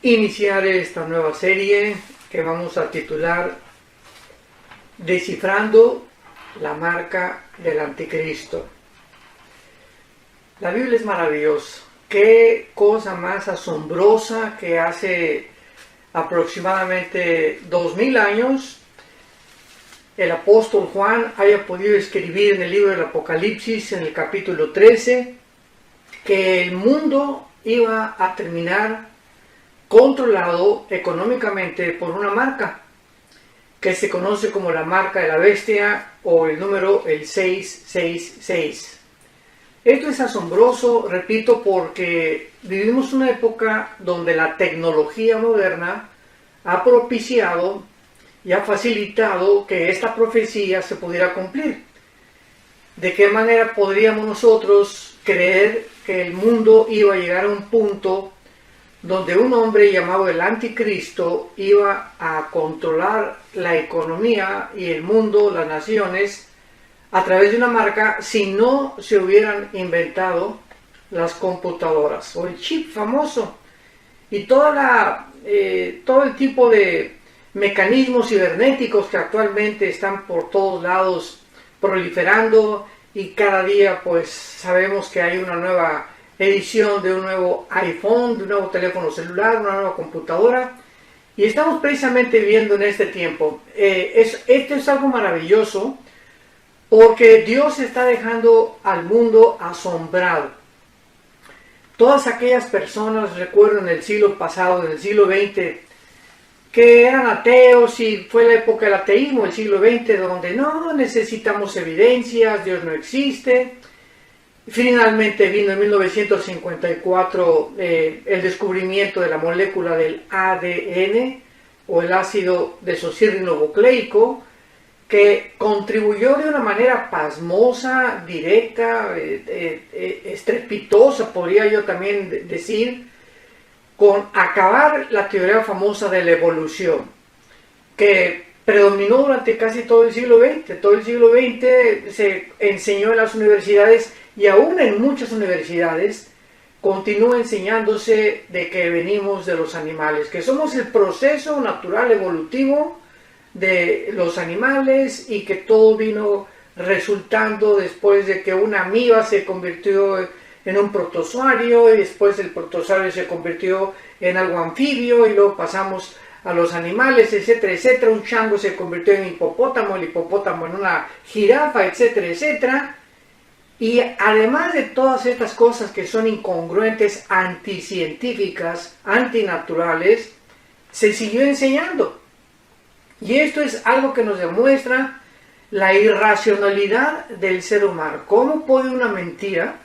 iniciar esta nueva serie que vamos a titular Descifrando la marca del anticristo. La Biblia es maravillosa. Qué cosa más asombrosa que hace aproximadamente 2000 años el apóstol Juan haya podido escribir en el libro del Apocalipsis, en el capítulo 13, que el mundo iba a terminar controlado económicamente por una marca que se conoce como la marca de la bestia o el número el 666. Esto es asombroso, repito, porque vivimos una época donde la tecnología moderna ha propiciado y ha facilitado que esta profecía se pudiera cumplir. ¿De qué manera podríamos nosotros creer que el mundo iba a llegar a un punto donde un hombre llamado el anticristo iba a controlar la economía y el mundo, las naciones, a través de una marca, si no se hubieran inventado las computadoras o el chip famoso y todo el tipo de mecanismos cibernéticos que actualmente están por todos lados proliferando, y cada día pues sabemos que hay una nueva edición de un nuevo iPhone, de un nuevo teléfono celular, una nueva computadora, y estamos precisamente viviendo en este tiempo. Esto es algo maravilloso porque Dios está dejando al mundo asombrado. Todas aquellas personas, recuerdo en el siglo pasado, en el siglo XX, que eran ateos, y fue la época del ateísmo, el siglo XX, donde no necesitamos evidencias, Dios no existe. Finalmente vino en 1954 el descubrimiento de la molécula del ADN, o el ácido desoxirribonucleico, que contribuyó de una manera pasmosa, directa, estrepitosa, podría yo también decir, con acabar la teoría famosa de la evolución, que predominó durante casi todo el siglo XX. Todo el siglo XX se enseñó en las universidades, y aún en muchas universidades continúa enseñándose de que venimos de los animales, que somos el proceso natural evolutivo de los animales, y que todo vino resultando después de que una amiba se convirtió en un protozoario, y después el protozoario se convirtió en algo anfibio, y luego pasamos a los animales, etcétera, etcétera. Un chango se convirtió en hipopótamo, el hipopótamo en una jirafa, etcétera, etcétera. Y además de todas estas cosas que son incongruentes, anticientíficas, antinaturales, se siguió enseñando. Y esto es algo que nos demuestra la irracionalidad del ser humano. ¿Cómo puede una mentira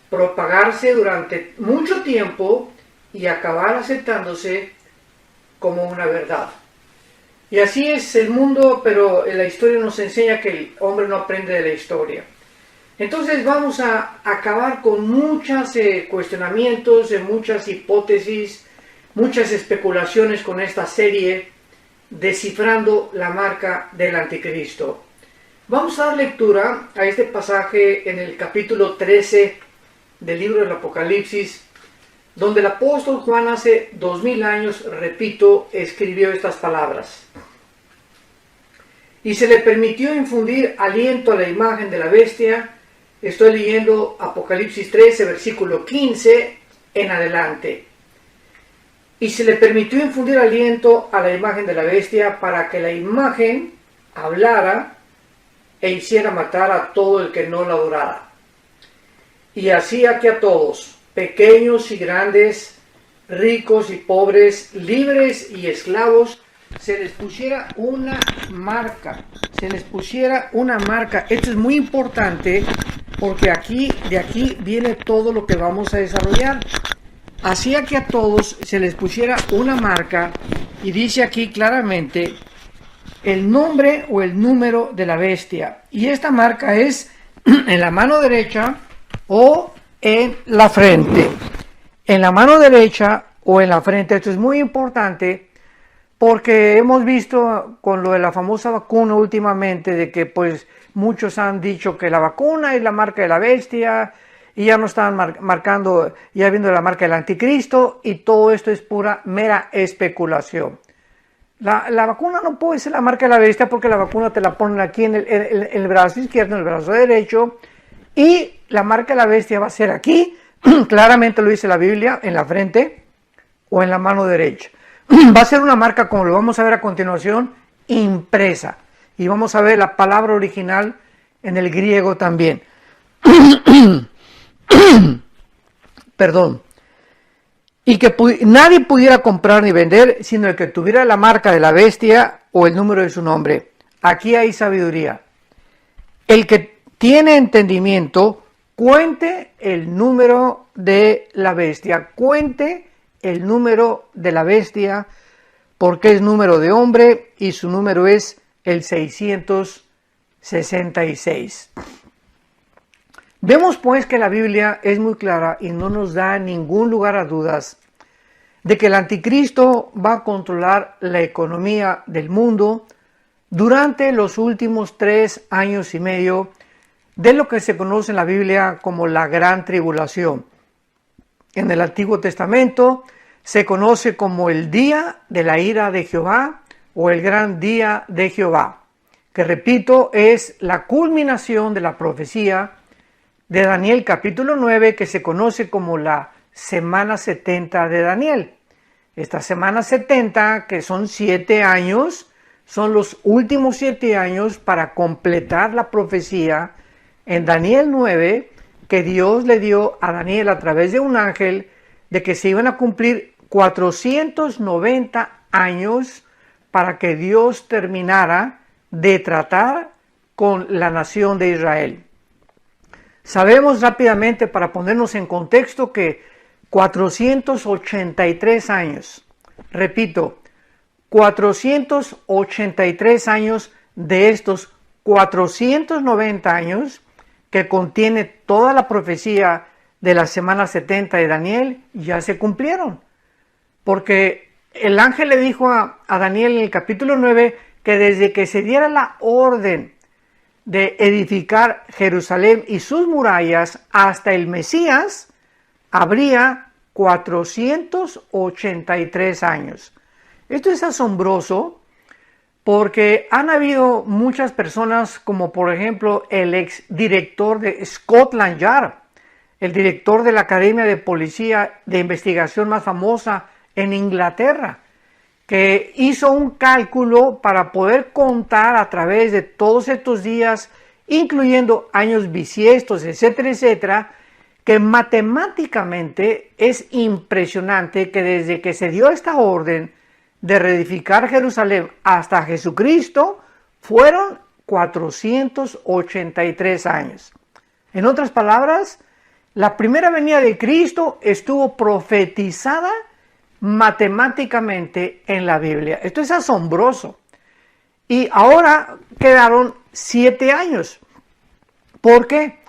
propagarse durante mucho tiempo y acabar aceptándose como una verdad? Y así es el mundo, pero la historia nos enseña que el hombre no aprende de la historia. Entonces vamos a acabar con muchos cuestionamientos, muchas hipótesis, muchas especulaciones con esta serie Descifrando la marca del anticristo. Vamos a dar lectura a este pasaje en el capítulo 13 del libro del Apocalipsis, donde el apóstol Juan hace 2000 años, repito, escribió estas palabras. Y se le permitió infundir aliento a la imagen de la bestia. Estoy leyendo Apocalipsis 13, versículo 15 en adelante. Y se le permitió infundir aliento a la imagen de la bestia para que la imagen hablara e hiciera matar a todo el que no la adorara. Y hacía que a todos, pequeños y grandes, ricos y pobres, libres y esclavos, se les pusiera una marca. Se les pusiera una marca. Esto es muy importante porque de aquí viene todo lo que vamos a desarrollar. Hacía que a todos se les pusiera una marca, y dice aquí claramente el nombre o el número de la bestia. Y esta marca es en la mano derecha o en la frente. En la mano derecha o en la frente. Esto es muy importante porque hemos visto con lo de la famosa vacuna últimamente de que pues muchos han dicho que la vacuna es la marca de la bestia y ya no estaban marcando, ya viendo la marca del anticristo, y todo esto es pura, mera especulación. La vacuna no puede ser la marca de la bestia, porque la vacuna te la ponen aquí en el brazo izquierdo, en el brazo derecho, y la marca de la bestia va a ser aquí, claramente lo dice la Biblia, en la frente o en la mano derecha. Va a ser una marca, como lo vamos a ver a continuación, impresa. Y vamos a ver la palabra original en el griego también. Perdón. Y que nadie pudiera comprar ni vender, sino el que tuviera la marca de la bestia o el número de su nombre. Aquí hay sabiduría. El que tiene entendimiento, cuente el número de la bestia. Cuente el número de la bestia, porque es número de hombre y su número es el 666. Vemos pues que la Biblia es muy clara y no nos da ningún lugar a dudas de que el anticristo va a controlar la economía del mundo durante los últimos 3 años y medio de lo que se conoce en la Biblia como la Gran Tribulación. En el Antiguo Testamento se conoce como el día de la ira de Jehová o el gran día de Jehová, que repito, es la culminación de la profecía de Daniel capítulo 9, que se conoce como la semana 70 de Daniel. Esta semana 70, que son 7 años, son los últimos 7 años para completar la profecía en Daniel 9, que Dios le dio a Daniel a través de un ángel, de que se iban a cumplir 490 años para que Dios terminara de tratar con la nación de Israel. Sabemos rápidamente, para ponernos en contexto, que 483 años, repito, 483 años de estos 490 años que contiene toda la profecía de la semana 70 de Daniel, ya se cumplieron. Porque el ángel le dijo a Daniel en el capítulo 9 que desde que se diera la orden de edificar Jerusalén y sus murallas hasta el Mesías, habría 483 años. Esto es asombroso porque han habido muchas personas, como por ejemplo el ex director de Scotland Yard, el director de la Academia de Policía de Investigación más famosa en Inglaterra, que hizo un cálculo para poder contar a través de todos estos días, incluyendo años bisiestos, etcétera, etcétera, que matemáticamente es impresionante que desde que se dio esta orden de reedificar Jerusalén hasta Jesucristo fueron 483 años. En otras palabras, la primera venida de Cristo estuvo profetizada matemáticamente en la Biblia. Esto es asombroso. Y ahora quedaron 7 años. ¿Por qué?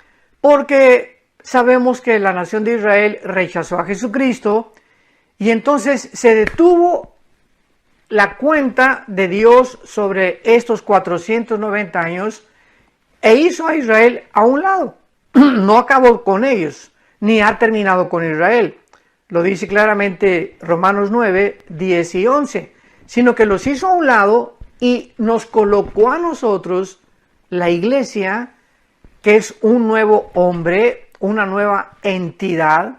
Porque sabemos que la nación de Israel rechazó a Jesucristo y entonces se detuvo la cuenta de Dios sobre estos 490 años e hizo a Israel a un lado. No acabó con ellos, ni ha terminado con Israel. Lo dice claramente Romanos 9, 10 y 11, sino que los hizo a un lado y nos colocó a nosotros, la iglesia, que es un nuevo hombre, una nueva entidad,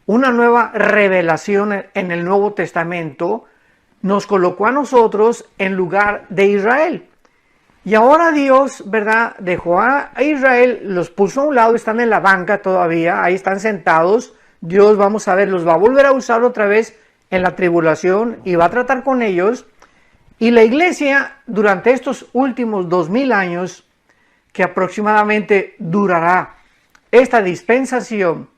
una nueva revelación en el Nuevo Testamento, nos colocó a nosotros en lugar de Israel. Y ahora Dios, ¿verdad?, dejó a Israel, los puso a un lado, están en la banca todavía, ahí están sentados. Dios, vamos a ver, los va a volver a usar otra vez en la tribulación y va a tratar con ellos. Y la iglesia, durante estos últimos 2000 años, que aproximadamente durará esta dispensación,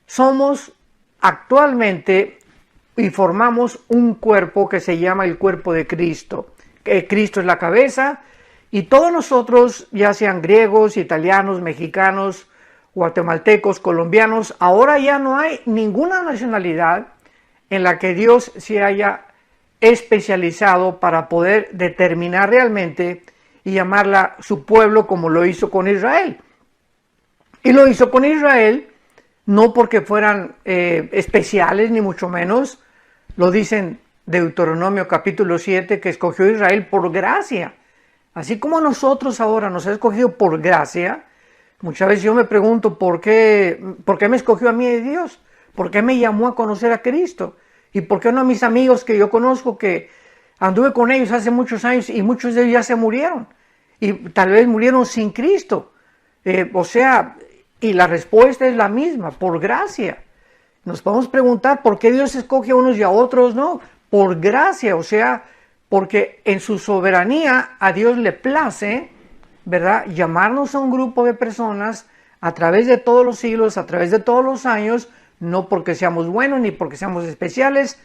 somos actualmente y formamos un cuerpo que se llama el cuerpo de Cristo. Cristo es la cabeza y todos nosotros, ya sean griegos, italianos, mexicanos, guatemaltecos, colombianos, ahora ya no hay ninguna nacionalidad en la que Dios se haya especializado para poder determinar realmente y llamarla su pueblo, como lo hizo con Israel. Y lo hizo con Israel no porque fueran especiales, ni mucho menos. Lo dicen Deuteronomio capítulo 7, que escogió a Israel por gracia. Así como nosotros ahora nos ha escogido por gracia, muchas veces yo me pregunto ¿por qué me escogió a mí de Dios? ¿Por qué me llamó a conocer a Cristo? ¿Y por qué no a mis amigos que yo conozco, que anduve con ellos hace muchos años y muchos de ellos ya se murieron? Y tal vez murieron sin Cristo. Y la respuesta es la misma, por gracia. Nos podemos preguntar por qué Dios escoge a unos y a otros no. Por gracia, porque en su soberanía a Dios le place, ¿verdad?, llamarnos a un grupo de personas a través de todos los siglos, a través de todos los años, no porque seamos buenos ni porque seamos especiales,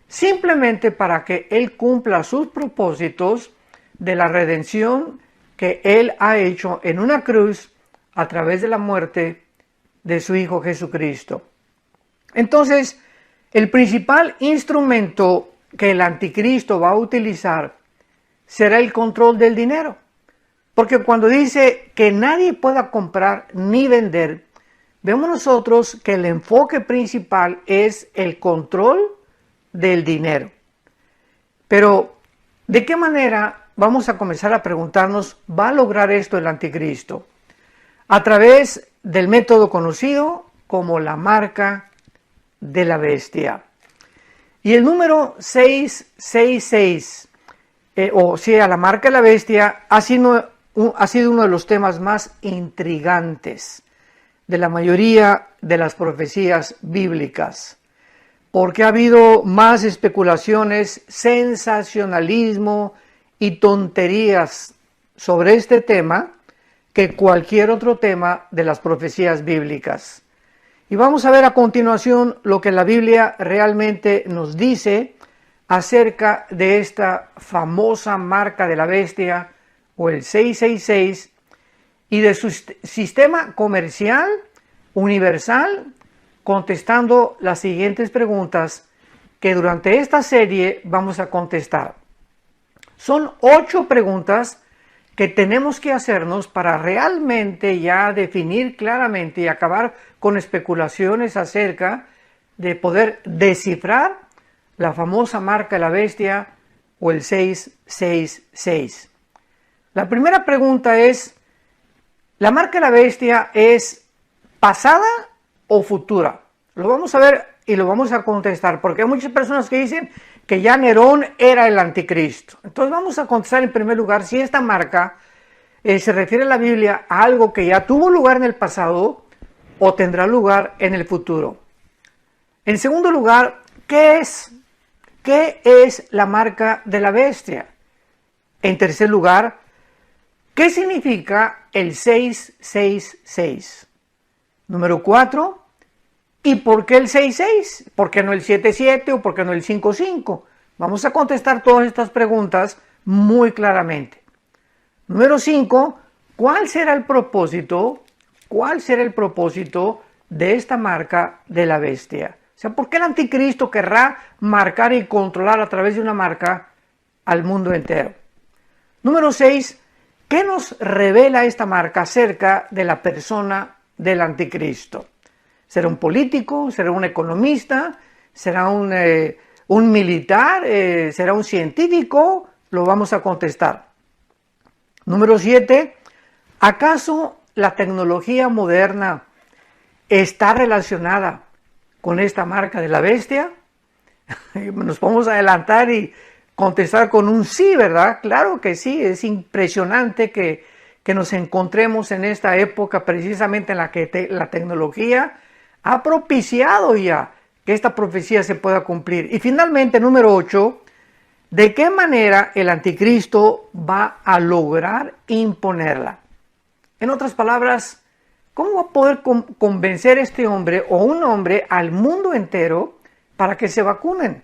simplemente para que Él cumpla sus propósitos de la redención que Él ha hecho en una cruz a través de la muerte de su Hijo Jesucristo. Entonces, el principal instrumento que el anticristo va a utilizar será el control del dinero. Porque cuando dice que nadie pueda comprar ni vender, vemos nosotros que el enfoque principal es el control del dinero. Pero, ¿de qué manera vamos a comenzar a preguntarnos, va a lograr esto el anticristo? A través del método conocido como la marca de la bestia. Y el número 666, la marca de la bestia, ha sido uno de los temas más intrigantes de la mayoría de las profecías bíblicas, porque ha habido más especulaciones, sensacionalismo y tonterías sobre este tema que cualquier otro tema de las profecías bíblicas. Y vamos a ver a continuación lo que la Biblia realmente nos dice acerca de esta famosa marca de la bestia o el 666 y de su sistema comercial universal, contestando las siguientes preguntas que durante esta serie vamos a contestar. Son 8 preguntas que tenemos que hacernos para realmente ya definir claramente y acabar con especulaciones acerca de poder descifrar la famosa marca de la bestia o el 666. La primera pregunta es, ¿la marca de la bestia es pasada o futura? Lo vamos a ver y lo vamos a contestar, porque hay muchas personas que dicen que ya Nerón era el anticristo. Entonces vamos a contestar en primer lugar si esta marca se refiere a la Biblia a algo que ya tuvo lugar en el pasado o tendrá lugar en el futuro. En segundo lugar, ¿qué es la marca de la bestia? En tercer lugar, ¿qué significa el 666? Número 4, ¿y por qué el 66? ¿Por qué no el 77 o por qué no el 55? Vamos a contestar todas estas preguntas muy claramente. Número 5, ¿cuál será el propósito de esta marca de la bestia? O sea, ¿por qué el anticristo querrá marcar y controlar a través de una marca al mundo entero? Número 6, ¿qué nos revela esta marca acerca de la persona del anticristo? ¿Será un político? ¿Será un economista? ¿Será un militar? ¿Será un científico? Lo vamos a contestar. Número 7, ¿acaso la tecnología moderna está relacionada con esta marca de la bestia? Nos podemos adelantar y contestar con un sí, ¿verdad? Claro que sí, es impresionante que nos encontremos en esta época precisamente en la que la tecnología ha propiciado ya que esta profecía se pueda cumplir. Y finalmente, número 8, ¿de qué manera el anticristo va a lograr imponerla? En otras palabras, ¿cómo va a poder convencer este hombre o un hombre al mundo entero para que se vacunen?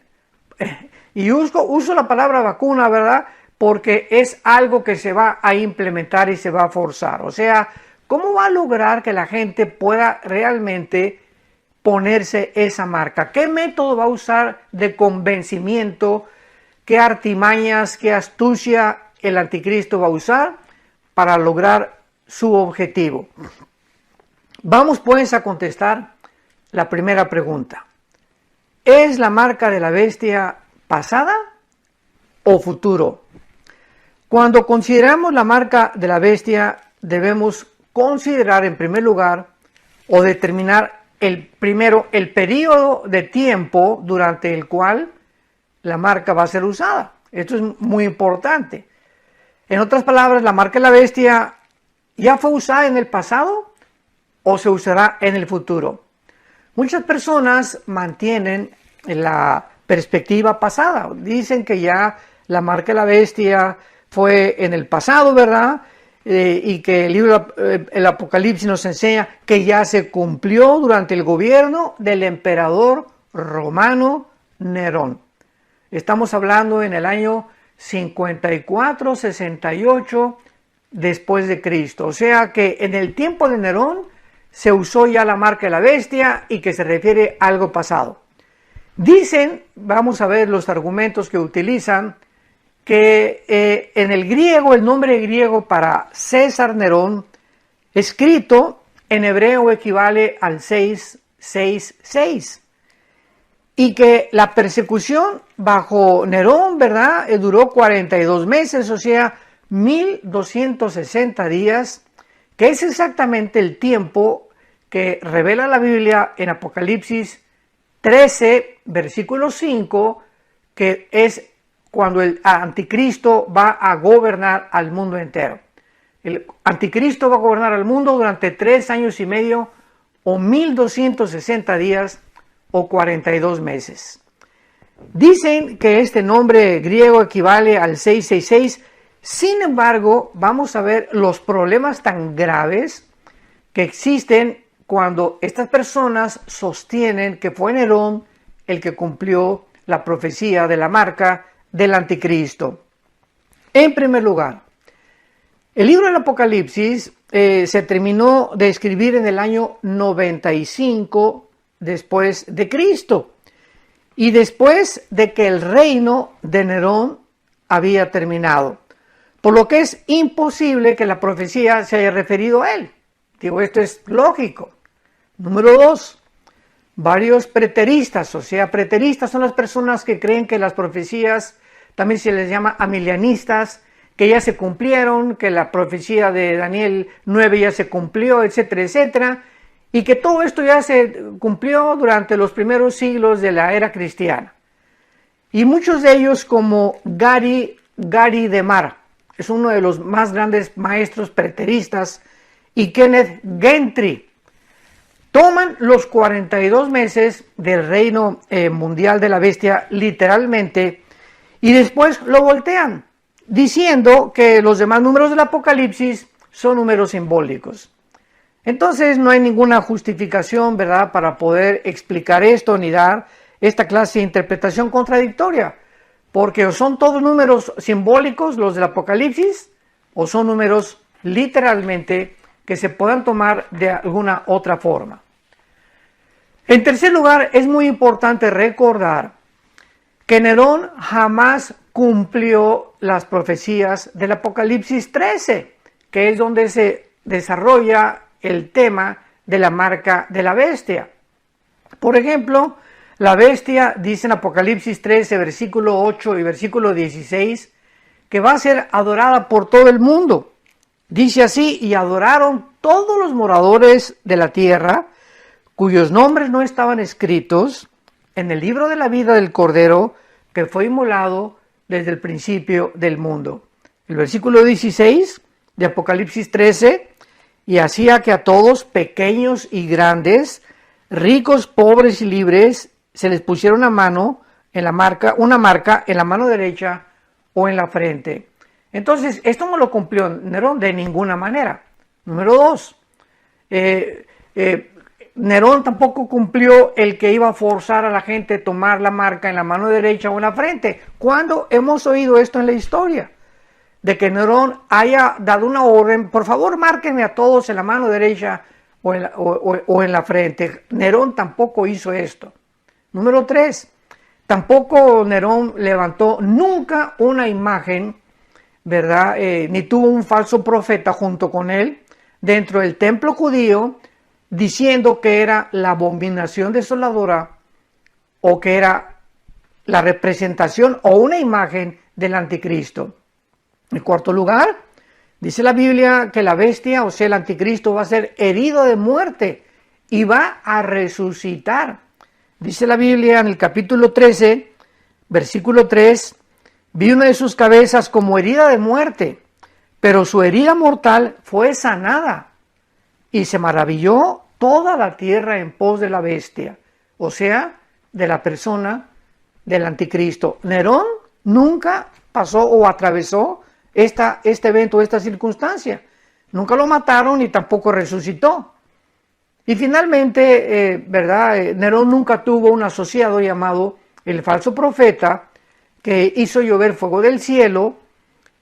Y uso la palabra vacuna, ¿verdad? Porque es algo que se va a implementar y se va a forzar. O sea, ¿cómo va a lograr que la gente pueda realmente ponerse esa marca? ¿Qué método va a usar de convencimiento? ¿Qué artimañas, qué astucia el anticristo va a usar para lograr su objetivo? Vamos pues a contestar la primera pregunta. ¿Es la marca de la bestia pasada o futuro? Cuando consideramos la marca de la bestia, debemos considerar en primer lugar o determinar el periodo de tiempo durante el cual la marca va a ser usada. Esto es muy importante. En otras palabras, ¿la marca de la bestia ya fue usada en el pasado o se usará en el futuro? Muchas personas mantienen la perspectiva pasada. Dicen que ya la marca de la bestia fue en el pasado, ¿verdad? Y que el libro el Apocalipsis nos enseña que ya se cumplió durante el gobierno del emperador romano Nerón. Estamos hablando en el año 54-68 después de Cristo. O sea que en el tiempo de Nerón se usó ya la marca de la bestia y que se refiere a algo pasado. Dicen, vamos a ver los argumentos que utilizan, que en el griego, el nombre griego para César Nerón, escrito en hebreo equivale al 666. Y que la persecución bajo Nerón, ¿verdad?, duró 42 meses, o sea, 1260 días, que es exactamente el tiempo que revela la Biblia en Apocalipsis 13, versículo 5, que es cuando el anticristo va a gobernar al mundo entero. El anticristo va a gobernar al mundo durante 3 años y medio, o 1260 días, o 42 meses. Dicen que este nombre griego equivale al 666, sin embargo, vamos a ver los problemas tan graves que existen cuando estas personas sostienen que fue Nerón el que cumplió la profecía de la marca del anticristo. En primer lugar, el libro del Apocalipsis se terminó de escribir en el año 95 después de Cristo y después de que el reino de Nerón había terminado, por lo que es imposible que la profecía se haya referido a él. Digo, esto es lógico. Número 2, varios preteristas, o sea, preteristas son las personas que creen que las profecías, también se les llama amilianistas, que ya se cumplieron, que la profecía de Daniel 9 ya se cumplió, etcétera, etcétera, y que todo esto ya se cumplió durante los primeros siglos de la era cristiana. Y muchos de ellos, como Gary DeMar, es uno de los más grandes maestros preteristas, y Kenneth Gentry, toman los 42 meses del reino mundial de la bestia literalmente y después lo voltean, diciendo que los demás números del Apocalipsis son números simbólicos. Entonces no hay ninguna justificación, ¿verdad?, para poder explicar esto ni dar esta clase de interpretación contradictoria, porque o son todos números simbólicos los del Apocalipsis o son números literalmente que se puedan tomar de alguna otra forma. En tercer lugar, es muy importante recordar que Nerón jamás cumplió las profecías del Apocalipsis 13, que es donde se desarrolla el tema de la marca de la bestia. Por ejemplo, la bestia dice en Apocalipsis 13, versículo 8 y versículo 16, que va a ser adorada por todo el mundo. Dice así: y adoraron todos los moradores de la tierra, cuyos nombres no estaban escritos en el libro de la vida del Cordero, que fue inmolado desde el principio del mundo. El versículo 16 de Apocalipsis 13, y hacía que a todos, pequeños y grandes, ricos, pobres y libres, se les pusiera una marca en la mano derecha o en la frente. Entonces, esto no lo cumplió Nerón de ninguna manera. Número 2, Nerón tampoco cumplió el que iba a forzar a la gente a tomar la marca en la mano derecha o en la frente. ¿Cuándo hemos oído esto en la historia? De que Nerón haya dado una orden: por favor, márquenme a todos en la mano derecha o en la frente. Nerón tampoco hizo esto. Número 3, tampoco Nerón levantó nunca una imagen, ¿verdad? Ni tuvo un falso profeta junto con él dentro del templo judío, diciendo que era la abominación desoladora o que era la representación o una imagen del anticristo. En cuarto lugar, dice la Biblia que la bestia, o sea el anticristo, va a ser herido de muerte y va a resucitar. Dice la Biblia en el capítulo 13, versículo 3, vi una de sus cabezas como herida de muerte, pero su herida mortal fue sanada, y se maravilló toda la tierra en pos de la bestia, o sea, de la persona del anticristo. Nerón nunca pasó o atravesó este evento, esta circunstancia. Nunca lo mataron y tampoco resucitó. Y finalmente, Nerón nunca tuvo un asociado llamado el falso profeta, que hizo llover fuego del cielo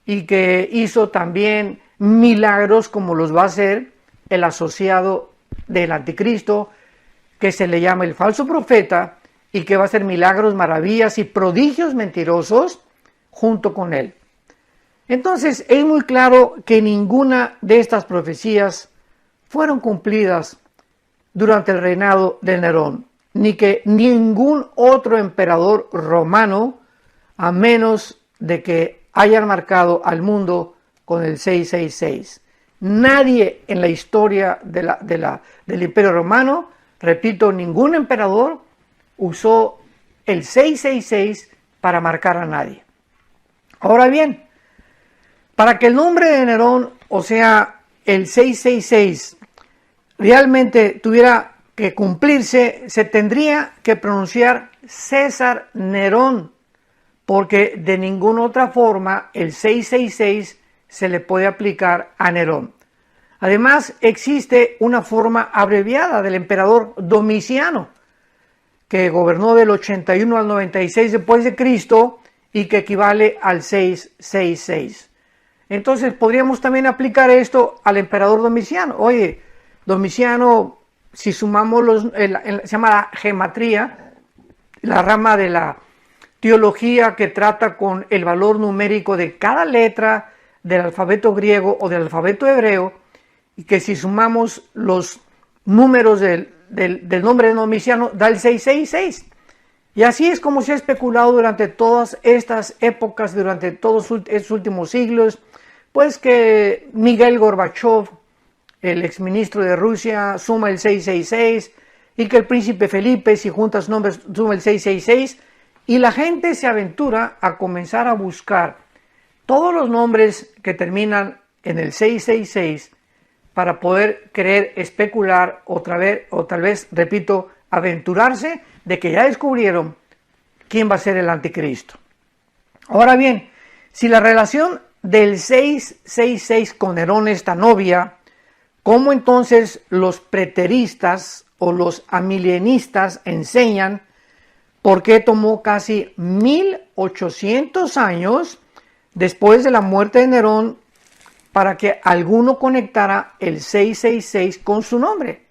y que hizo también milagros como los va a hacer el asociado del anticristo, que se le llama el falso profeta, y que va a hacer milagros, maravillas y prodigios mentirosos junto con él. Entonces es muy claro que ninguna de estas profecías fueron cumplidas durante el reinado de Nerón, ni que ningún otro emperador romano, a menos de que hayan marcado al mundo con el 666. Nadie en la historia del Imperio Romano, repito, ningún emperador usó el 666 para marcar a nadie. Ahora bien, para que el nombre de Nerón, o sea, el 666, realmente tuviera que cumplirse, se tendría que pronunciar César Nerón, porque de ninguna otra forma el 666 se le puede aplicar a Nerón. Además, existe una forma abreviada del emperador Domiciano, que gobernó del 81 al 96 después de Cristo y que equivale al 666. Entonces podríamos también aplicar esto al emperador Domiciano. Oye, Domiciano, si sumamos se llama la gematría, la rama de la teología que trata con el valor numérico de cada letra del alfabeto griego o del alfabeto hebreo, y que si sumamos los números del nombre de Domiciano da el 666. Y así es como se ha especulado durante todas estas épocas, durante todos estos últimos siglos, pues que Miguel Gorbachev, el exministro de Rusia, suma el 666, y que el príncipe Felipe, si juntas nombres, suma el 666, y la gente se aventura a comenzar a buscar todos los nombres que terminan en el 666 para poder creer, especular otra vez, o tal vez, repito, aventurarse de que ya descubrieron quién va a ser el anticristo. Ahora bien, si la relación del 666 con Nerón es tan obvia, ¿cómo entonces los preteristas o los amilienistas enseñan por qué tomó casi 1800 años después de la muerte de Nerón para que alguno conectara el 666 con su nombre?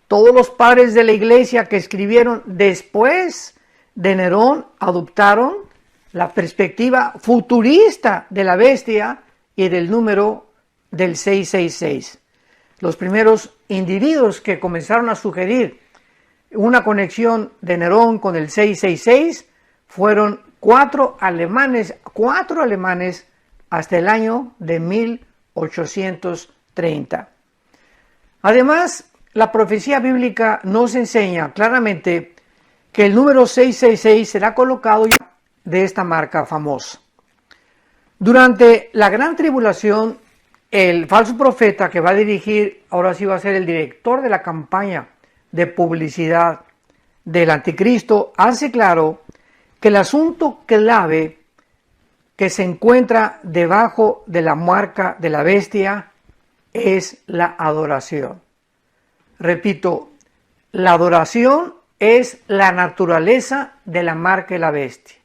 Todos los padres de la iglesia que escribieron después de Nerón adoptaron la perspectiva futurista de la bestia y del número del 666. Los primeros individuos que comenzaron a sugerir una conexión de Nerón con el 666 fueron cuatro alemanes hasta el año de 1830. Además, la profecía bíblica nos enseña claramente que el número 666 será colocado de esta marca famosa. Durante la gran tribulación, el falso profeta que va a dirigir, ahora sí va a ser el director de la campaña de publicidad del anticristo, hace claro que el asunto clave que se encuentra debajo de la marca de la bestia es la adoración. Repito, la adoración es la naturaleza de la marca de la bestia.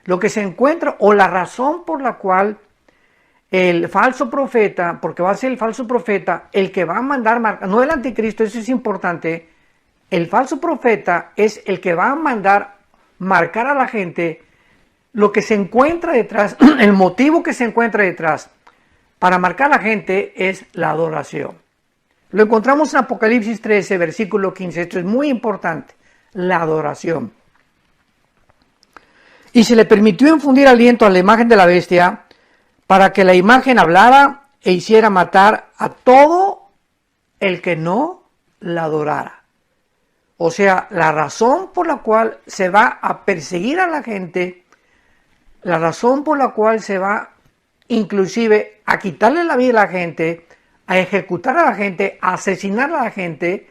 Lo que se encuentra, o la razón por la cual el falso profeta, porque va a ser el falso profeta el que va a mandar marca, no el anticristo, eso es importante. El falso profeta es el que va a mandar marcar a la gente. Lo que se encuentra detrás, el motivo que se encuentra detrás para marcar a la gente es la adoración. Lo encontramos en Apocalipsis 13, versículo 15. Esto es muy importante, la adoración. Y se le permitió infundir aliento a la imagen de la bestia para que la imagen hablara e hiciera matar a todo el que no la adorara. O sea, la razón por la cual se va a perseguir a la gente, la razón por la cual se va inclusive a quitarle la vida a la gente, a ejecutar a la gente, a asesinar a la gente,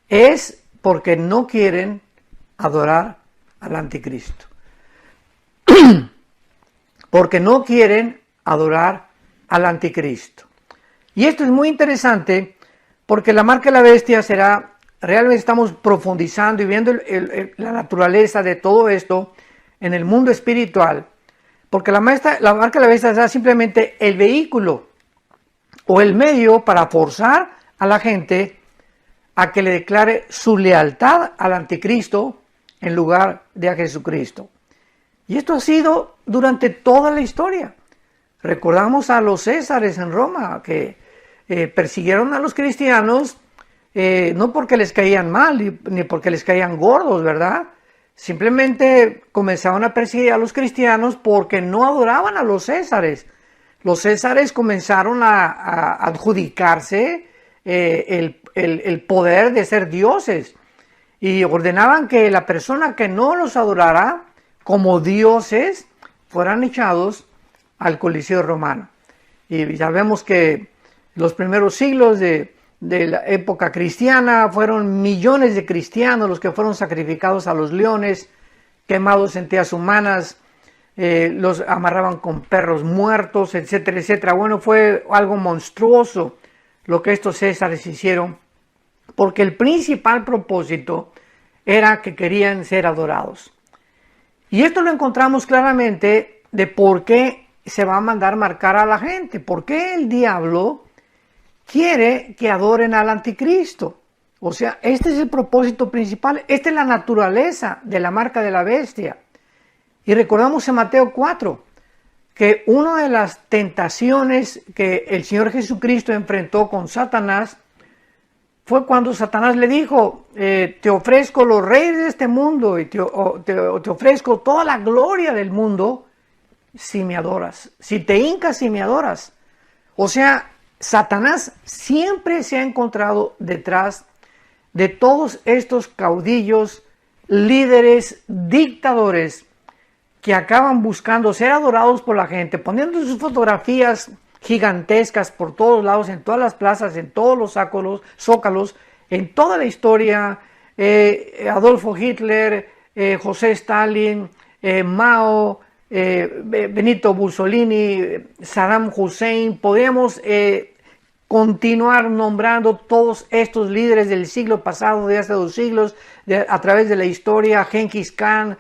es porque no quieren adorar al anticristo. Porque no quieren adorar al anticristo. Y esto es muy interesante porque la marca de la bestia será, realmente estamos profundizando y viendo la naturaleza de todo esto en el mundo espiritual, porque la marca de la bestia será simplemente el vehículo o el medio para forzar a la gente a que le declare su lealtad al anticristo en lugar de a Jesucristo. Y esto ha sido durante toda la historia. Recordamos a los césares en Roma que persiguieron a los cristianos no porque les caían mal ni porque les caían gordos, ¿verdad? Simplemente comenzaron a perseguir a los cristianos porque no adoraban a los césares. Los césares comenzaron a adjudicarse el poder de ser dioses y ordenaban que la persona que no los adorara como dioses fueran echados al Coliseo romano. Y ya vemos que los primeros siglos de la época cristiana fueron millones de cristianos los que fueron sacrificados a los leones, quemados en teas humanas, los amarraban con perros muertos, etcétera, etcétera. Bueno, fue algo monstruoso lo que estos césares hicieron, porque el principal propósito era que querían ser adorados. Y esto lo encontramos claramente de por qué se va a mandar marcar a la gente, por qué el diablo quiere que adoren al anticristo. O sea, este es el propósito principal, esta es la naturaleza de la marca de la bestia. Y recordamos en Mateo 4 que una de las tentaciones que el Señor Jesucristo enfrentó con Satanás fue cuando Satanás le dijo, te ofrezco los reyes de este mundo y te ofrezco toda la gloria del mundo si me adoras, si te hincas y me adoras. O sea, Satanás siempre se ha encontrado detrás de todos estos caudillos, líderes, dictadores que acaban buscando ser adorados por la gente, poniendo sus fotografías gigantescas por todos lados, en todas las plazas, en todos los zócalos, en toda la historia, Adolfo Hitler, José Stalin, Mao, Benito Mussolini, Saddam Hussein, podemos continuar nombrando todos estos líderes del siglo pasado, de hace 2 siglos, a través de la historia, Genghis Khan,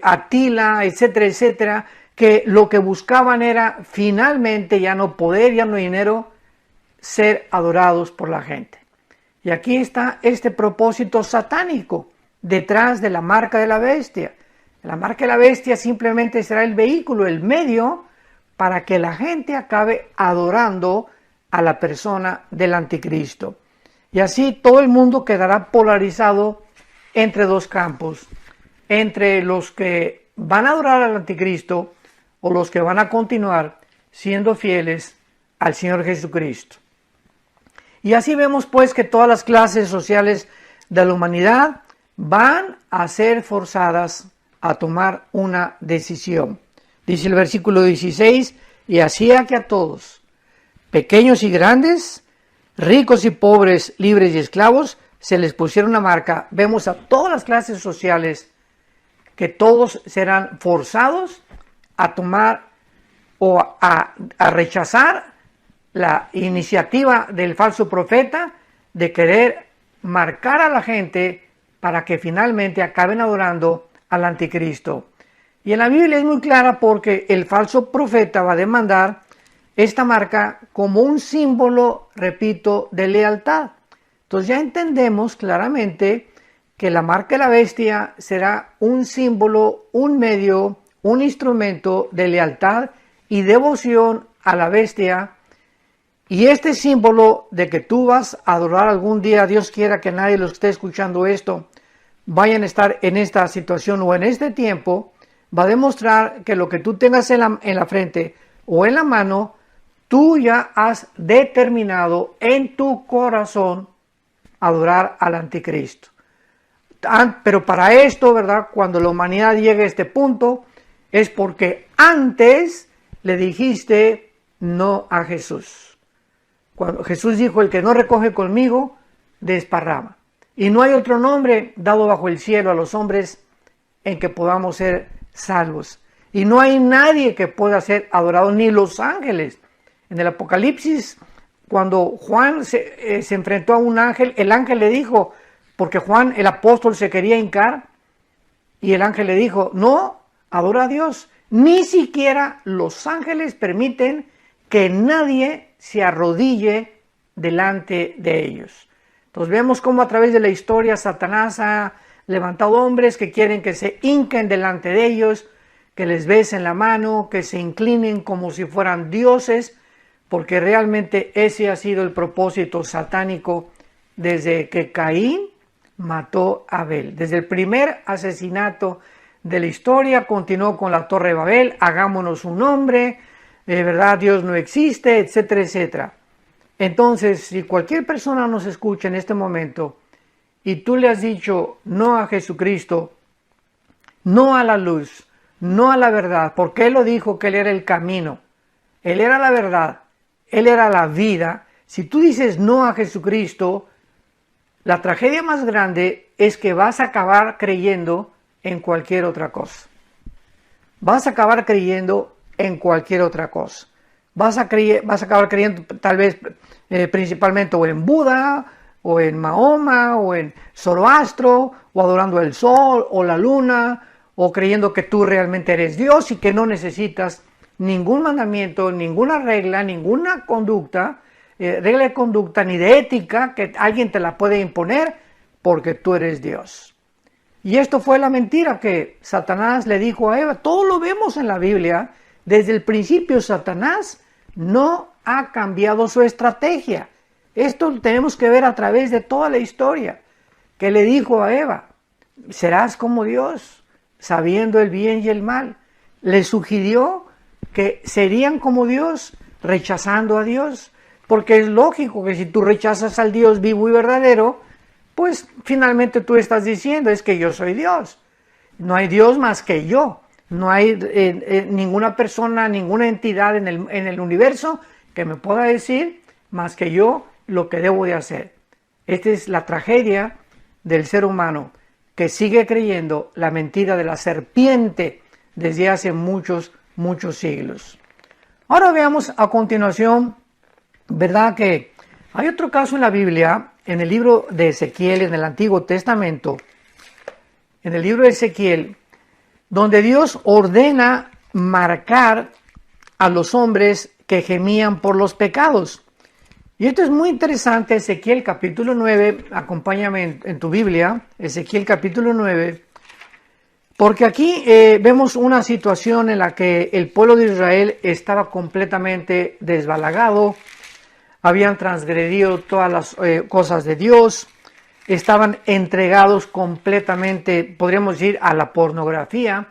Atila, etcétera, etcétera, que lo que buscaban era finalmente, ya no poder, ya no dinero, ser adorados por la gente. Y aquí está este propósito satánico detrás de la marca de la bestia. La marca de la bestia simplemente será el vehículo, el medio, para que la gente acabe adorando a la persona del anticristo. Y así todo el mundo quedará polarizado entre 2 campos, entre los que van a adorar al anticristo o los que van a continuar siendo fieles al Señor Jesucristo. Y así vemos pues que todas las clases sociales de la humanidad van a ser forzadas a tomar una decisión. Dice el versículo 16, y hacía que a todos, pequeños y grandes, ricos y pobres, libres y esclavos, se les pusiera una marca. Vemos a todas las clases sociales que todos serán forzados a tomar o a rechazar la iniciativa del falso profeta de querer marcar a la gente para que finalmente acaben adorando al anticristo. Y en la Biblia es muy clara porque el falso profeta va a demandar esta marca como un símbolo, repito, de lealtad. Entonces ya entendemos claramente que la marca de la bestia será un símbolo, un medio, un instrumento de lealtad y devoción a la bestia Y este símbolo de que tú vas a adorar algún día, Dios quiera que nadie de los que esté escuchando esto vayan a estar en esta situación o en este tiempo, va a demostrar que lo que tú tengas en la frente o en la mano, tú ya has determinado en tu corazón adorar al anticristo. Pero para esto, ¿verdad? Cuando la humanidad llegue a este punto, es porque antes le dijiste no a Jesús. Cuando Jesús dijo, el que no recoge conmigo, desparrama. Y no hay otro nombre dado bajo el cielo a los hombres en que podamos ser salvos. Y no hay nadie que pueda ser adorado, ni los ángeles. En el Apocalipsis, cuando Juan se enfrentó a un ángel, el ángel le dijo, porque Juan, el apóstol, se quería hincar, y el ángel le dijo, no, adora a Dios. Ni siquiera los ángeles permiten que nadie se arrodille delante de ellos. Entonces vemos cómo a través de la historia Satanás ha levantado hombres que quieren que se hinquen delante de ellos, que les besen la mano, que se inclinen como si fueran dioses, porque realmente ese ha sido el propósito satánico desde que Caín mató a Abel. Desde el primer asesinato de la historia continuó con la Torre de Babel, hagámonos un nombre, de verdad Dios no existe, etcétera, etcétera. Entonces, si cualquier persona nos escucha en este momento y tú le has dicho no a Jesucristo, no a la luz, no a la verdad, porque Él lo dijo que Él era el camino, Él era la verdad, Él era la vida. Si tú dices no a Jesucristo, la tragedia más grande es que vas a acabar creyendo en cualquier otra cosa. Vas a acabar creyendo en cualquier otra cosa. Vas a acabar creyendo tal vez principalmente o en Buda, o en Mahoma, o en Zoroastro, o adorando el sol, o la luna, o creyendo que tú realmente eres Dios y que no necesitas ningún mandamiento, ninguna regla, ninguna conducta, regla de conducta ni de ética que alguien te la puede imponer porque tú eres Dios. Y esto fue la mentira que Satanás le dijo a Eva. Todo lo vemos en la Biblia. Desde el principio Satanás no ha cambiado su estrategia. Esto lo tenemos que ver a través de toda la historia. Que le dijo a Eva, serás como Dios, sabiendo el bien y el mal. Le sugirió que serían como Dios, rechazando a Dios. Porque es lógico que si tú rechazas al Dios vivo y verdadero, pues finalmente tú estás diciendo, es que yo soy Dios. No hay Dios más que yo. No hay ninguna persona, ninguna entidad en el universo que me pueda decir más que yo lo que debo de hacer. Esta es la tragedia del ser humano que sigue creyendo la mentira de la serpiente desde hace muchos, muchos siglos. Ahora veamos a continuación, ¿verdad? Que hay otro caso en la Biblia, en el libro de Ezequiel, en el Antiguo Testamento, en el libro de Ezequiel, donde Dios ordena marcar a los hombres que gemían por los pecados. Y esto es muy interesante, Ezequiel capítulo 9, acompáñame en tu Biblia, Ezequiel capítulo 9, porque aquí vemos una situación en la que el pueblo de Israel estaba completamente desbalagado, habían transgredido todas las cosas de Dios, estaban entregados completamente, podríamos decir, a la pornografía,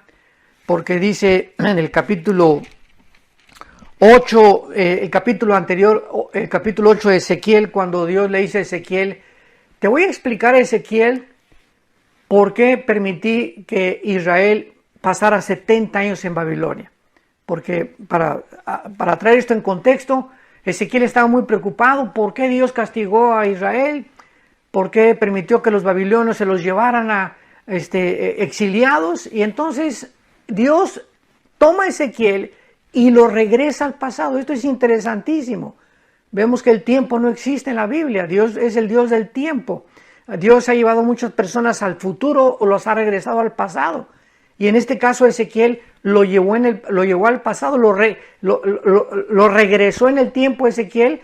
porque dice en el capítulo 8, el capítulo anterior, el capítulo 8 de Ezequiel, cuando Dios le dice a Ezequiel, te voy a explicar, Ezequiel, por qué permití que Israel pasara 70 años en Babilonia. Porque para traer esto en contexto, Ezequiel estaba muy preocupado, ¿por qué Dios castigó a Israel? ¿Por qué permitió que los babilonios se los llevaran a exiliados? Y entonces Dios toma a Ezequiel y lo regresa al pasado. Esto es interesantísimo. Vemos que el tiempo no existe en la Biblia. Dios es el Dios del tiempo. Dios ha llevado a muchas personas al futuro o los ha regresado al pasado. Y en este caso Ezequiel lo llevó al pasado, lo regresó en el tiempo Ezequiel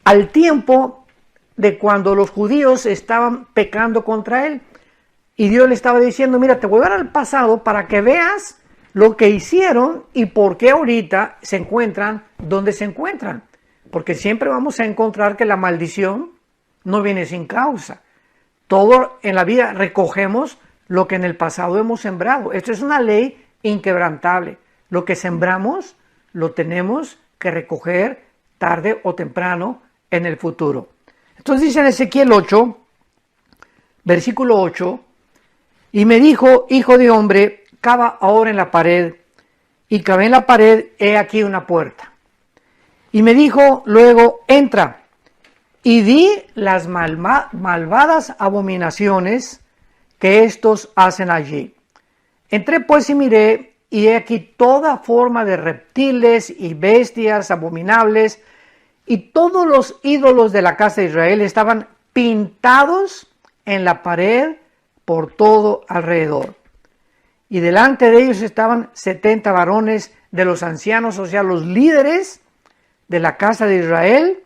al tiempo de cuando los judíos estaban pecando contra él. Y Dios le estaba diciendo, mira, te voy a dar al pasado para que veas lo que hicieron y por qué ahorita se encuentran donde se encuentran. porque siempre vamos a encontrar que la maldición no viene sin causa. Todo en la vida recogemos lo que en el pasado hemos sembrado. Esto es una ley inquebrantable. Lo que sembramos lo tenemos que recoger tarde o temprano en el futuro. Entonces dice en Ezequiel 8, versículo 8, y me dijo, hijo de hombre, cava ahora en la pared, y cavé en la pared, he aquí una puerta. Y me dijo luego, entra, y di las malvadas abominaciones que estos hacen allí. Entré pues y miré, y he aquí toda forma de reptiles y bestias abominables, y todos los ídolos de la casa de Israel estaban pintados en la pared por todo alrededor. Y delante de ellos estaban 70 varones de los ancianos, o sea, los líderes de la casa de Israel,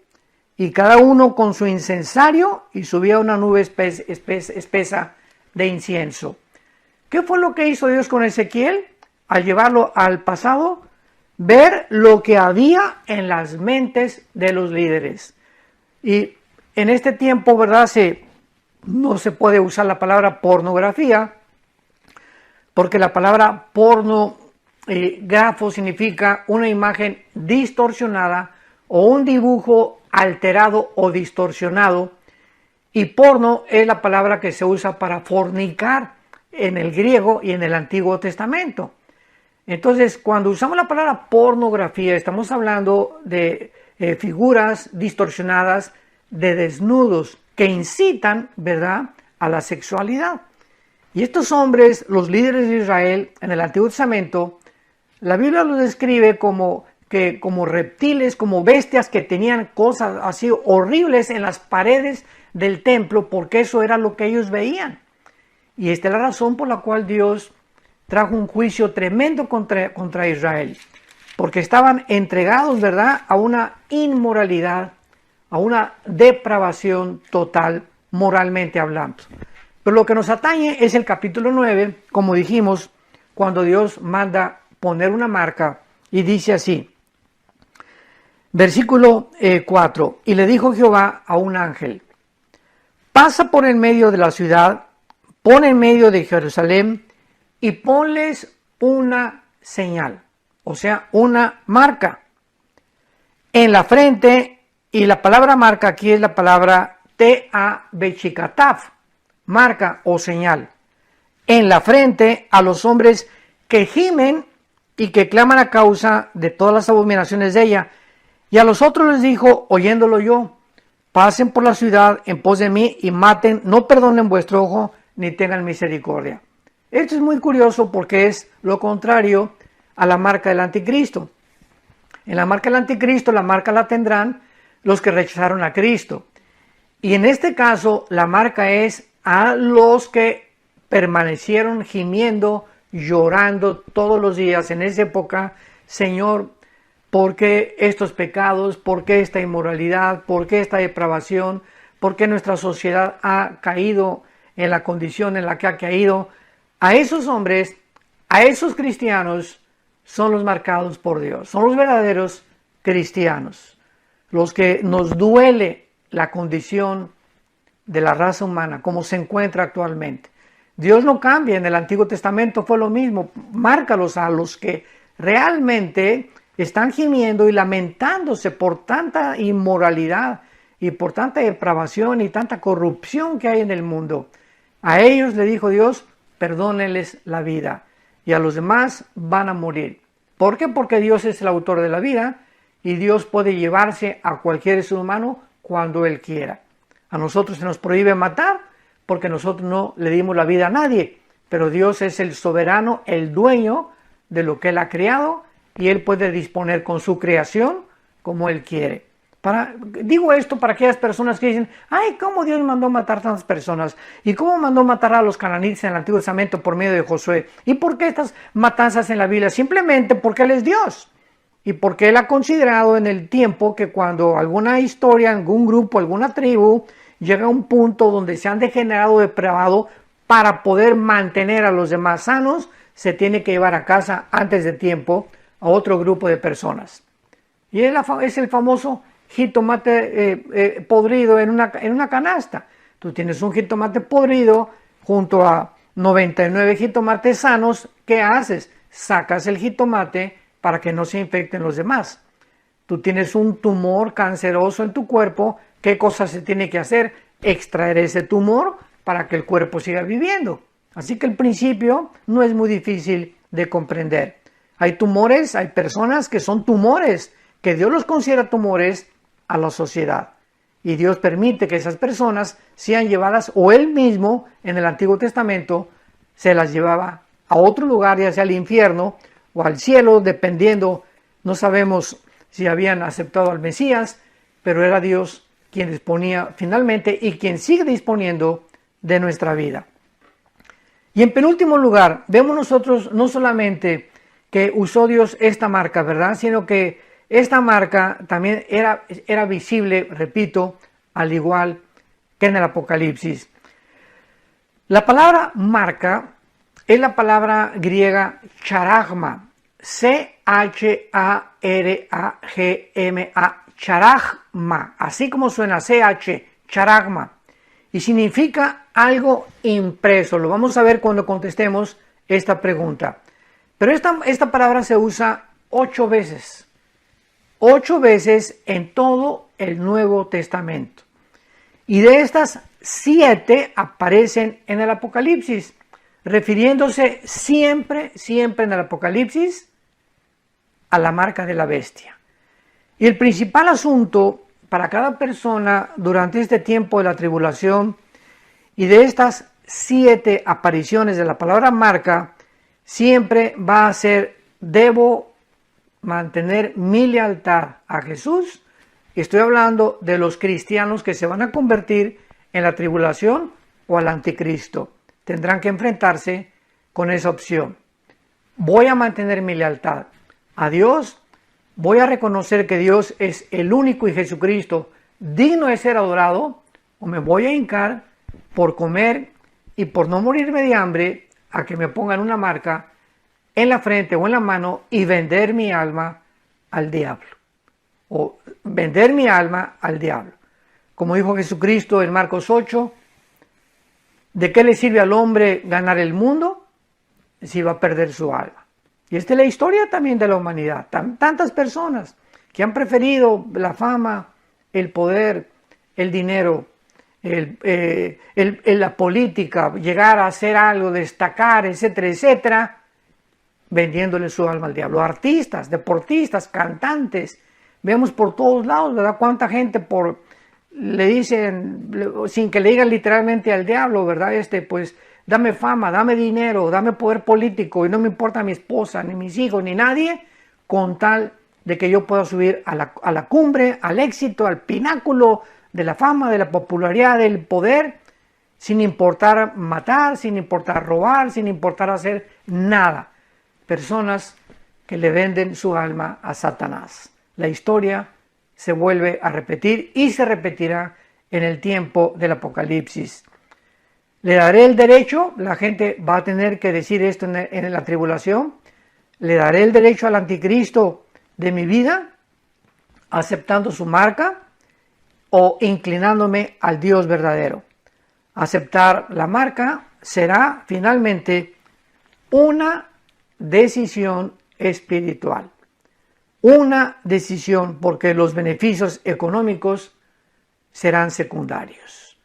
y cada uno con su incensario, y subía una nube espesa de incienso. ¿Qué fue lo que hizo Dios con Ezequiel? Al llevarlo al pasado, ver lo que había en las mentes de los líderes. Y en este tiempo, ¿verdad? No se puede usar la palabra pornografía, porque la palabra pornografo significa una imagen distorsionada o un dibujo alterado o distorsionado, y porno es la palabra que se usa para fornicar en el griego y en el Antiguo Testamento. Entonces, cuando usamos la palabra pornografía, estamos hablando de figuras distorsionadas de desnudos que incitan, ¿verdad?, a la sexualidad. Y estos hombres, los líderes de Israel en el Antiguo Testamento, la Biblia los describe como reptiles, como bestias que tenían cosas así horribles en las paredes del templo, porque eso era lo que ellos veían. Y esta es la razón por la cual Dios trajo un juicio tremendo contra Israel, porque estaban entregados, ¿verdad?, a una inmoralidad, a una depravación total, moralmente hablando. Pero lo que nos atañe es el capítulo 9, como dijimos, cuando Dios manda poner una marca, y dice así, versículo 4, y le dijo Jehová a un ángel, pasa por en medio de la ciudad, pon en medio de Jerusalén, y ponles una señal, o sea, una marca en la frente, y la palabra marca aquí es la palabra T-A-B-Chicataf, marca o señal, en la frente a los hombres que gimen y que claman a causa de todas las abominaciones de ella. Y a los otros les dijo, oyéndolo yo, pasen por la ciudad en pos de mí y maten, no perdonen vuestro ojo, ni tengan misericordia. Esto es muy curioso porque es lo contrario a la marca del anticristo. En la marca del anticristo, la marca la tendrán los que rechazaron a Cristo. Y en este caso, la marca es a los que permanecieron gimiendo, llorando todos los días en esa época, Señor, ¿por qué estos pecados? ¿Por qué esta inmoralidad? ¿Por qué esta depravación? ¿Por qué nuestra sociedad ha caído en la condición en la que ha caído? A esos hombres, a esos cristianos, son los marcados por Dios, son los verdaderos cristianos, los que nos duele la condición de la raza humana, como se encuentra actualmente. Dios no cambia, en el Antiguo Testamento fue lo mismo, márcalos a los que realmente están gimiendo y lamentándose por tanta inmoralidad y por tanta depravación y tanta corrupción que hay en el mundo. A ellos le dijo Dios, perdónenles la vida, y a los demás van a morir. ¿Por qué? Porque Dios es el autor de la vida y Dios puede llevarse a cualquier ser humano cuando Él quiera. A nosotros se nos prohíbe matar porque nosotros no le dimos la vida a nadie, pero Dios es el soberano, el dueño de lo que Él ha creado, y Él puede disponer con su creación como Él quiere. Digo esto para aquellas personas que dicen, ay, ¿cómo Dios mandó matar a tantas personas? ¿Y cómo mandó matar a los cananitas en el Antiguo Testamento por medio de Josué? ¿Y por qué estas matanzas en la Biblia? Simplemente porque Él es Dios. Y porque Él ha considerado en el tiempo que cuando alguna historia, algún grupo, alguna tribu, llega a un punto donde se han degenerado, depravado, para poder mantener a los demás sanos, se tiene que llevar a casa antes de tiempo a otro grupo de personas. Y es el famoso jitomate podrido en una canasta. Tú tienes un jitomate podrido junto a 99 jitomates sanos. ¿Qué haces? Sacas el jitomate para que no se infecten los demás. Tú tienes un tumor canceroso en tu cuerpo. ¿Qué cosa se tiene que hacer? Extraer ese tumor para que el cuerpo siga viviendo. Así que el principio no es muy difícil de comprender. Hay tumores, hay personas que son tumores, que Dios los considera tumores a la sociedad. Y Dios permite que esas personas sean llevadas, o Él mismo en el Antiguo Testamento se las llevaba a otro lugar, ya sea al infierno o al cielo, dependiendo, no sabemos si habían aceptado al Mesías, pero era Dios quien disponía finalmente y quien sigue disponiendo de nuestra vida. Y en penúltimo lugar, vemos nosotros no solamente que usó Dios esta marca, ¿verdad? Sino que esta marca también era visible, repito, al igual que en el Apocalipsis. La palabra marca es la palabra griega charagma, C-H-A-R-A-G-M-A, charagma, así como suena CH, charagma, y significa algo impreso. Lo vamos a ver cuando contestemos esta pregunta. Pero esta palabra se usa 8 veces. 8 veces en todo el Nuevo Testamento. Y de estas 7 aparecen en el Apocalipsis, refiriéndose siempre en el Apocalipsis a la marca de la bestia. Y el principal asunto para cada persona durante este tiempo de la tribulación y de estas 7 apariciones de la palabra marca, siempre va a ser: debo mantener mi lealtad a Jesús. Estoy hablando de los cristianos que se van a convertir en la tribulación o al anticristo. Tendrán que enfrentarse con esa opción. Voy a mantener mi lealtad a Dios. Voy a reconocer que Dios es el único y Jesucristo digno de ser adorado, o me voy a hincar por comer y por no morirme de hambre a que me pongan una marca en la frente o en la mano y vender mi alma al diablo. O vender mi alma al diablo. Como dijo Jesucristo en Marcos 8, ¿de qué le sirve al hombre ganar el mundo si va a perder su alma? Y esta es la historia también de la humanidad. Tantas personas que han preferido la fama, el poder, el dinero, la política, llegar a hacer algo, destacar, etcétera, etcétera, vendiéndole su alma al diablo. Artistas, deportistas, cantantes, vemos por todos lados, ¿verdad? Cuánta gente le dicen, sin que le digan literalmente al diablo, ¿verdad? Pues dame fama, dame dinero, dame poder político y no me importa mi esposa, ni mis hijos, ni nadie, con tal de que yo pueda subir a la cumbre, al éxito, al pináculo de la fama, de la popularidad, del poder, sin importar matar, sin importar robar, sin importar hacer nada. Personas que le venden su alma a Satanás. La historia se vuelve a repetir y se repetirá en el tiempo del Apocalipsis. ¿Le daré el derecho? La gente va a tener que decir esto en la tribulación. ¿Le daré el derecho al anticristo de mi vida, aceptando su marca o inclinándome al Dios verdadero? Aceptar la marca será finalmente una decisión espiritual. Una decisión, porque los beneficios económicos serán secundarios.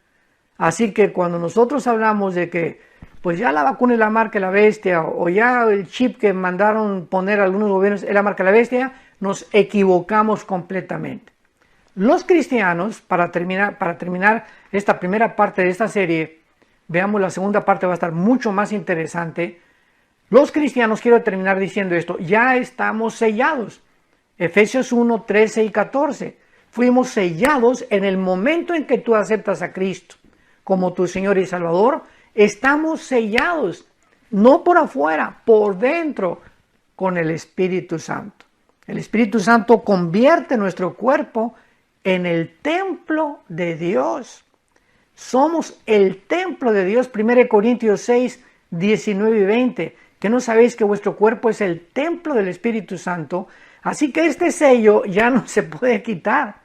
Así que cuando nosotros hablamos de que pues ya la vacuna es la marca de la bestia, o ya el chip que mandaron poner algunos gobiernos es la marca de la bestia, nos equivocamos completamente. Los cristianos, para terminar esta primera parte de esta serie, veamos la segunda parte, va a estar mucho más interesante. Los cristianos, quiero terminar diciendo esto, ya estamos sellados. Efesios 1, 13 y 14. Fuimos sellados en el momento en que tú aceptas a Cristo como tu Señor y Salvador. Estamos sellados, no por afuera, por dentro, con el Espíritu Santo. El Espíritu Santo convierte nuestro cuerpo en el templo de Dios. Somos el templo de Dios. 1 Corintios 6, 19 y 20. ¿Que no sabéis que vuestro cuerpo es el templo del Espíritu Santo? Así que este sello ya no se puede quitar.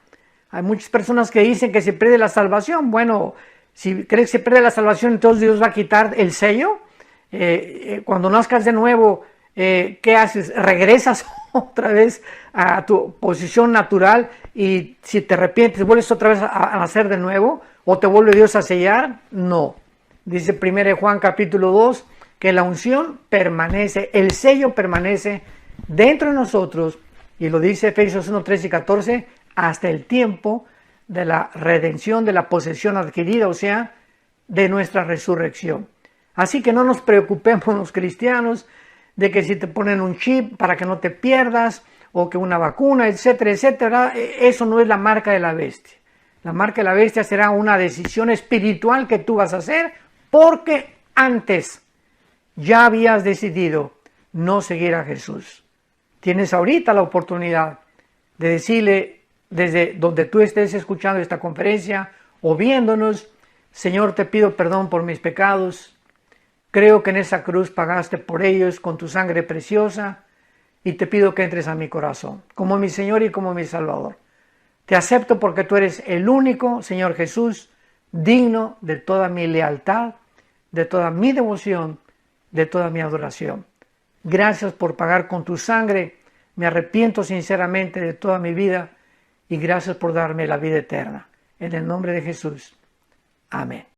Hay muchas personas que dicen que se pierde la salvación. Bueno, si crees que se pierde la salvación, entonces Dios va a quitar el sello. Cuando nazcas de nuevo, ¿qué haces? Regresas otra vez a tu posición natural, y si te arrepientes, vuelves otra vez a nacer de nuevo, o te vuelve Dios a sellar. No. Dice 1 Juan capítulo 2 que la unción permanece, el sello permanece dentro de nosotros, y lo dice Efesios 1, 13 y 14, hasta el tiempo de la redención, de la posesión adquirida, o sea, de nuestra resurrección. Así que no nos preocupemos los cristianos de que si te ponen un chip para que no te pierdas, o que una vacuna, etcétera, etcétera. Eso no es la marca de la bestia. La marca de la bestia será una decisión espiritual que tú vas a hacer, porque antes ya habías decidido no seguir a Jesús. Tienes ahorita la oportunidad de decirle, desde donde tú estés escuchando esta conferencia o viéndonos: Señor, te pido perdón por mis pecados. Creo que en esa cruz pagaste por ellos con tu sangre preciosa, y te pido que entres a mi corazón como mi Señor y como mi Salvador. Te acepto porque tú eres el único, Señor Jesús, digno de toda mi lealtad, de toda mi devoción, de toda mi adoración. Gracias por pagar con tu sangre. Me arrepiento sinceramente de toda mi vida, y gracias por darme la vida eterna. En el nombre de Jesús. Amén.